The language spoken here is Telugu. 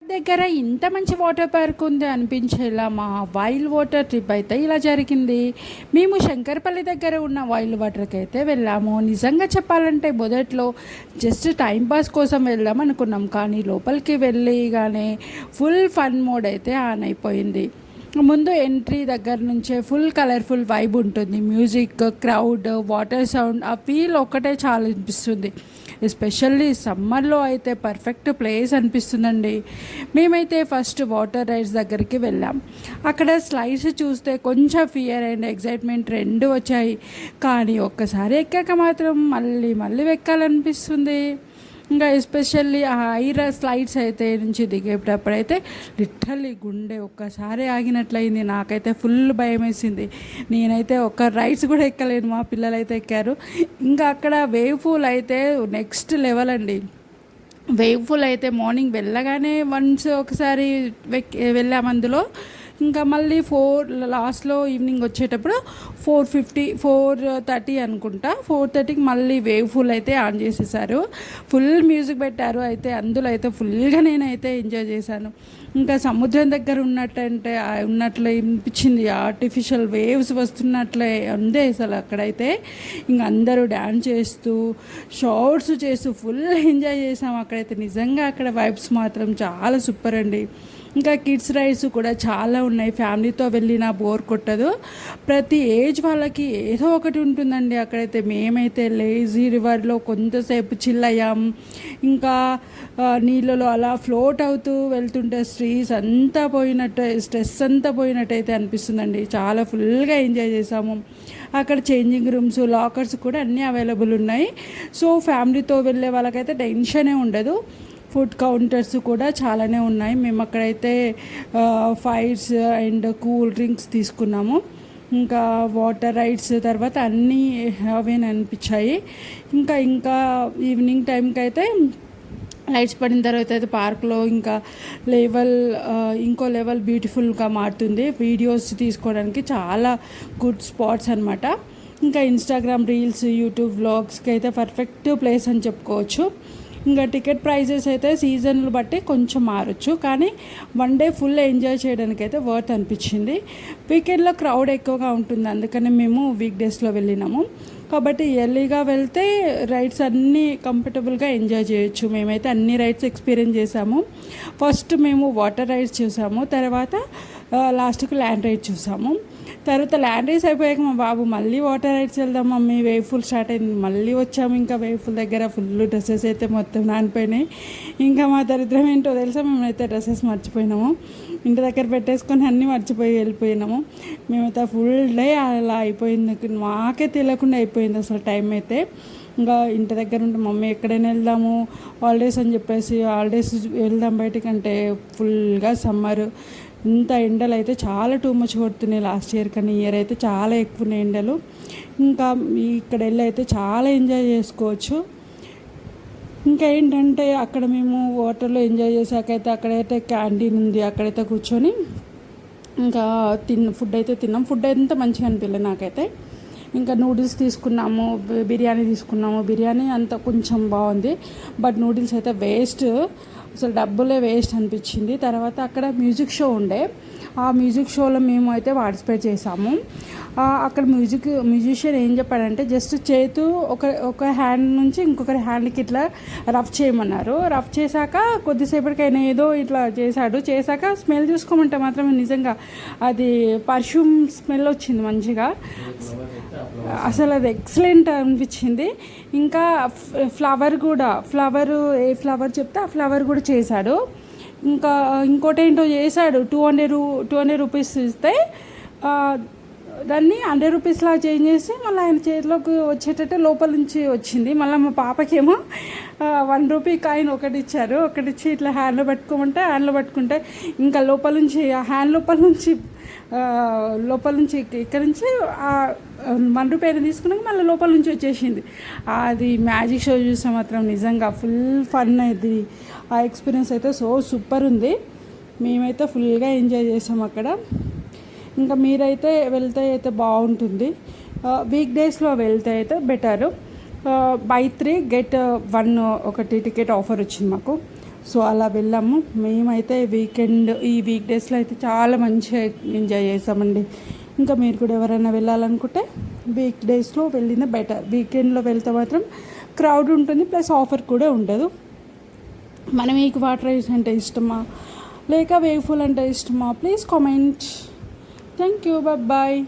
దగ్గర ఇంత మంచి వాటర్ పార్క్ ఉంది అనిపించేలా మా వైల్డ్ వాటర్ ట్రిప్ అయితే ఇలా జరిగింది. మేము శంకరపల్లి దగ్గర ఉన్న వైల్డ్ వాటర్కి అయితే వెళ్ళాము. నిజంగా చెప్పాలంటే మొదట్లో జస్ట్ టైంపాస్ కోసం వెళ్దాం అనుకున్నాం, కానీ లోపలికి వెళ్ళగానే ఫుల్ ఫన్ మోడ్ అయితే ఆన్ అయిపోయింది. ముందు ఎంట్రీ దగ్గర నుంచే ఫుల్ కలర్ఫుల్ వైబ్ ఉంటుంది. మ్యూజిక్, క్రౌడ్, వాటర్ సౌండ్, ఆ ఫీల్ ఒక్కటే చాలా అనిపిస్తుంది. ఎస్పెషల్లీ సమ్మర్లో అయితే పర్ఫెక్ట్ ప్లేస్ అనిపిస్తుందండి. మేమైతే ఫస్ట్ వాటర్ రైడ్స్ దగ్గరికి వెళ్ళాం. అక్కడ స్లైడ్స్ చూస్తే కొంచెం ఫియర్ అండ్ ఎగ్జైట్మెంట్ రెండు వచ్చాయి, కానీ ఒక్కసారి ఎక్కాక మాత్రం మళ్ళీ మళ్ళీ ఎక్కాలనిపిస్తుంది. ఇంకా ఎస్పెషల్లీ ఆ ఐరా స్లైడ్స్ అయితే నుంచి దిగేటప్పుడు అయితే లిటరల్లీ గుండె ఒక్కసారి ఆగినట్లయింది. నాకైతే ఫుల్ భయం వేసింది. నేనైతే ఒక్క రైడ్స్ కూడా ఎక్కలేను, మా పిల్లలైతే ఎక్కారు. ఇంకా అక్కడ వేవ్ పూల్ అయితే నెక్స్ట్ లెవెల్ అండి. వేవ్ పూల్ అయితే మార్నింగ్ వెళ్ళగానే వన్స్ ఒకసారి వెళ్ళాము అందులో. ఇంకా మళ్ళీ లాస్ట్లో ఈవినింగ్ వచ్చేటప్పుడు 4:30 అనుకుంటా, 4:30కి మళ్ళీ వేవ్ ఫుల్ అయితే ఆన్ చేసేసారు. ఫుల్ మ్యూజిక్ పెట్టారు. అయితే అందులో అయితే ఫుల్గా నేనైతే ఎంజాయ్ చేశాను. ఇంకా సముద్రం దగ్గర ఉన్నట్లే అనిపించింది. ఆర్టిఫిషియల్ వేవ్స్ వస్తున్నట్లే ఉంది అసలు అక్కడైతే. ఇంక అందరూ డ్యాన్స్ చేస్తూ షార్ట్స్ చేస్తూ ఫుల్ ఎంజాయ్ చేసాము అక్కడైతే. నిజంగా అక్కడ వైబ్స్ మాత్రం చాలా సూపర్ అండి. ఇంకా కిడ్స్ రైడ్స్ కూడా చాలా ఉన్నాయి. ఫ్యామిలీతో వెళ్ళినా బోర్ కొట్టదు. ప్రతి ఏజ్ వాళ్ళకి ఏదో ఒకటి ఉంటుందండి అక్కడైతే. మేమైతే లేజీ రివర్లో కొంతసేపు చిల్ అయ్యాం. ఇంకా నీళ్ళలో అలా ఫ్లోట్ అవుతూ వెళ్తుంటే స్ట్రెస్ అంతా పోయినట్టయితే అనిపిస్తుందండి. చాలా ఫుల్గా ఎంజాయ్ చేసాము. అక్కడ చేంజింగ్ రూమ్స్, లాకర్స్ కూడా అన్నీ అవైలబుల్ ఉన్నాయి. సో ఫ్యామిలీతో వెళ్ళే వాళ్ళకైతే టెన్షనే ఉండదు. ఫుడ్ కౌంటర్స్ కూడా చాలానే ఉన్నాయి. మేము అక్కడైతే ఫైర్స్ అండ్ కూల్ డ్రింక్స్ తీసుకున్నాము. ఇంకా వాటర్ రైడ్స్ తర్వాత అన్నీ అవేనా అనిపించాయి. ఇంకా ఈవినింగ్ టైంకి అయితే లైట్స్ పడిన తర్వాత అయితే పార్క్లో ఇంకో లెవెల్ బ్యూటిఫుల్గా మారుతుంది. వీడియోస్ తీసుకోవడానికి చాలా గుడ్ స్పాట్స్ అనమాట. ఇంకా ఇన్స్టాగ్రామ్ రీల్స్, యూట్యూబ్ వ్లాగ్స్కి అయితే పర్ఫెక్ట్ ప్లేస్ అని చెప్పుకోవచ్చు. ఇంకా టికెట్ ప్రైజెస్ అయితే సీజన్లు బట్టి కొంచెం మారచ్చు, కానీ వన్ డే ఫుల్ ఎంజాయ్ చేయడానికి అయితే వర్త్ అనిపించింది. వీకెండ్లో క్రౌడ్ ఎక్కువగా ఉంటుంది, అందుకని మేము వీక్ డేస్లో వెళ్ళినాము. కాబట్టి ఎర్లీగా వెళ్తే రైడ్స్ అన్నీ కంఫర్టబుల్గా ఎంజాయ్ చేయొచ్చు. మేమైతే అన్ని రైడ్స్ ఎక్స్పీరియన్స్ చేసాము. ఫస్ట్ మేము వాటర్ రైడ్స్ చూసాము, తర్వాత లాస్ట్కి ల్యాండ్ రైడ్ చూసాము. తర్వాత ల్యాండ్ రైడ్స్ అయిపోయాక మా బాబు మళ్ళీ వాటర్ రైడ్స్ వెళ్దాం మమ్మీ, వేవ్ ఫుల్ స్టార్ట్ అయింది. మళ్ళీ వచ్చాము. ఇంకా వేవ్ ఫుల్ దగ్గర ఫుల్ డ్రెస్సెస్ అయితే మొత్తం నానిపోయినాయి. ఇంకా మా దరిద్రం ఏంటో తెలుసా, మేమైతే డ్రెస్సెస్ మర్చిపోయినాము. ఇంటి దగ్గర పెట్టేసుకొని అన్నీ మర్చిపోయి వెళ్ళిపోయినాము. మేమైతే ఫుల్ డే అలా అయిపోయింది. మాకే తెలియకుండా అయిపోయింది అసలు టైం అయితే. ఇంకా ఇంటి దగ్గర ఉంటే మమ్మీ ఎక్కడైనా వెళ్దాము హాలిడేస్ అని చెప్పేసి, హాలిడేస్ వెళ్దాం బయటికంటే ఫుల్గా సమ్మర్. ఇంత ఎండలు అయితే చాలా టూ మచ్ కొడుతున్నాయి లాస్ట్ ఇయర్, కానీ ఇయర్ అయితే చాలా ఎక్కువ ఉన్నాయి ఎండలు. ఇంకా ఇక్కడ వెళ్ళి అయితే చాలా ఎంజాయ్ చేసుకోవచ్చు. ఇంకా ఏంటంటే అక్కడ మేము వాటర్లో ఎంజాయ్ చేసాకైతే అక్కడైతే క్యాంటీన్ ఉంది, అక్కడైతే కూర్చొని ఇంకా ఫుడ్ అయితే తిన్నాం. ఫుడ్ అయితే మంచిగా అనిపించలేదు నాకైతే. ఇంకా నూడిల్స్ తీసుకున్నాము, బిర్యానీ తీసుకున్నాము. బిర్యానీ అంత కొంచెం బాగుంది, బట్ నూడిల్స్ అయితే వేస్ట్, అసలు డబ్బులే వేస్ట్ అనిపించింది. తర్వాత అక్కడ మ్యూజిక్ షో ఉండే, ఆ మ్యూజిక్ షోలో మేము అయితే పార్టిసిపేట్ చేసాము. అక్కడ మ్యూజిషియన్ ఏం చెప్పాడంటే జస్ట్ ఒక హ్యాండ్ నుంచి ఇంకొకరి హ్యాండ్కి ఇట్లా రఫ్ చేయమన్నారు. రఫ్ చేశాక కొద్దిసేపటికైనా ఏదో ఇట్లా చేశాక స్మెల్ చూసుకోమంటే మాత్రం నిజంగా అది పర్ఫ్యూమ్ స్మెల్ వచ్చింది మంచిగా. అసలు అది ఎక్సలెంట్ అనిపించింది. ఇంకా ఏ ఫ్లవర్ చెప్తే ఆ ఫ్లవర్ కూడా చేశాడు. ఇంకా ఇంకోటి ఏంటో చేశాడు, 200 రూపీస్ ఇస్తే దాన్ని 100 రూపీస్లా చేంజ్ చేసి మళ్ళీ ఆయన చేతిలోకి వచ్చేటట్టు లోపల నుంచి వచ్చింది. మళ్ళీ మా పాపకేమో 1 రూపీ కాయిన్ ఒకటిచ్చి ఇట్లా హ్యాండ్లో పట్టుకుంటే ఇంకా లోపల నుంచి ఆ హ్యాండ్ లోపల నుంచి ఇక్కడ నుంచి 1 రూపీ అయినా తీసుకున్నాక మళ్ళీ లోపల నుంచి వచ్చేసింది. అది మ్యాజిక్ షో చూస్తే మాత్రం నిజంగా ఫుల్ ఫన్ అయింది. ఆ ఎక్స్పీరియన్స్ అయితే సూపర్ ఉంది. మేమైతే ఫుల్గా ఎంజాయ్ చేసాం అక్కడ. ఇంకా మీరైతే వెళ్తే అయితే బాగుంటుంది. వీక్ డేస్లో వెళ్తే అయితే బెటరు. buy 3 get 1 ఒకటి టికెట్ ఆఫర్ వచ్చింది మాకు. సో అలా వెళ్ళాము. మేమైతే ఈ వీక్ డేస్లో అయితే చాలా మంచిగా ఎంజాయ్ చేసామండి. ఇంకా మీరు కూడా ఎవరైనా వెళ్ళాలనుకుంటే వీక్ డేస్లో వెళ్ళిన బెటర్. వీకెండ్లో వెళ్తే మాత్రం క్రౌడ్ ఉంటుంది, ప్లస్ ఆఫర్ కూడా ఉండదు. మన మీకు వాటర్ రైస్ అంటే ఇష్టమా లేక వేవ్ ఫుల్ అంటే ఇష్టమా? Please comment. Thank you, bye.